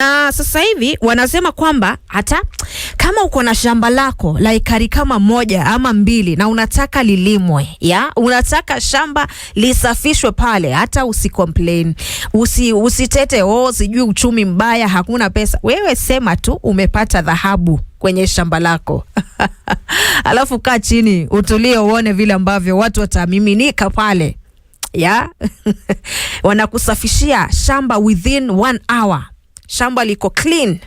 Sasa hivi wanasema kwamba hata kama uko na shamba lako la ekari kama 1 ama 2 na unataka lilimwe, unataka shamba lisafishwe pale, hata usicomplain, usitete sijui uchumi mbaya, hakuna pesa. Wewe sema tu umepata dhahabu kwenye shamba lako. Alafu kaa chini utulie uone vile ambavyo watu watamiminika pale. Wanakusafishia shamba within 1 hour. Shamba liko clean.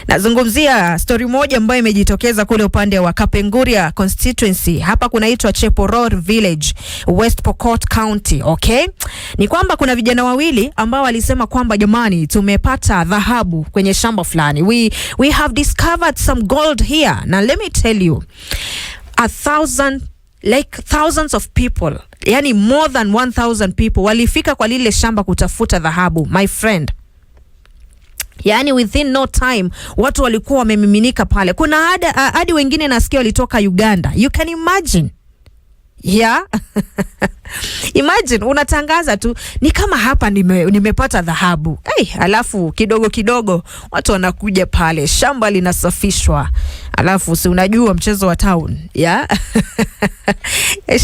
Nazungumzia story moja ambayo imejitokeza kule upande wa Kapenguria constituency. Hapa kunaitwa Cheporor Village, West Pokot County, okay? Ni kwamba kuna vijana wawili ambao walisema kwamba jamani, tumepata dhahabu kwenye shamba fulani. We have discovered some gold here. Now let me tell you, thousands of people, yani more than 1,000 people walifika kwa lile shamba kutafuta dhahabu, my friend. Yani within no time watu walikuwa wamemiminika pale. Kuna hadi wengine nasikia walitoka Uganda. You can imagine. Imagine unatangaza tu ni kama hapa nimepata dhahabu. Alafu kidogo watu wanakuja pale, shamba linasafishwa. Alafu si unajua mchezo wa town,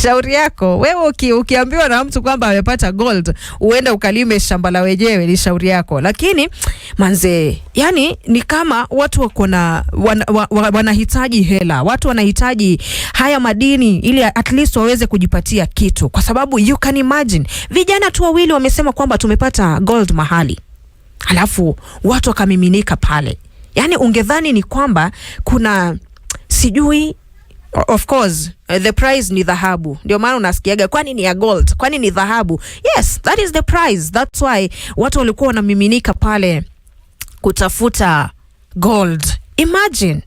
shauri yako. Wewe ukiambiwa na mtu kwamba amepata gold, uende ukalime shamba la wenyewe, ni shauri yako. Lakini manze, yani ni kama watu wako na wanahitaji hela. Watu wanahitaji haya madini ili at least waweze kujipatia kitu. Kwa sababu you can imagine, vijana tu wawili wamesema kwamba tumepata gold mahali, alafu watu wakamiminika pale. Yani ungedhani ni kwamba kuna sijui, of course the price ni dhahabu. Ndio maana unasikiaga kwani ni ya gold, kwani ni dhahabu. Yes, that is the price. That's why watu walikuwa wanamiminika pale kutafuta gold. Imagine.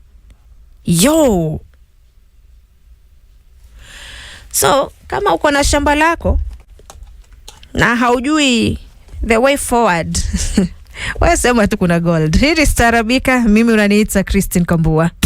So kama uko na shamba lako na haujui the way forward, wewe sema tu kuna gold. Hii ni Starabika, mimi unaniita Christine Kambua.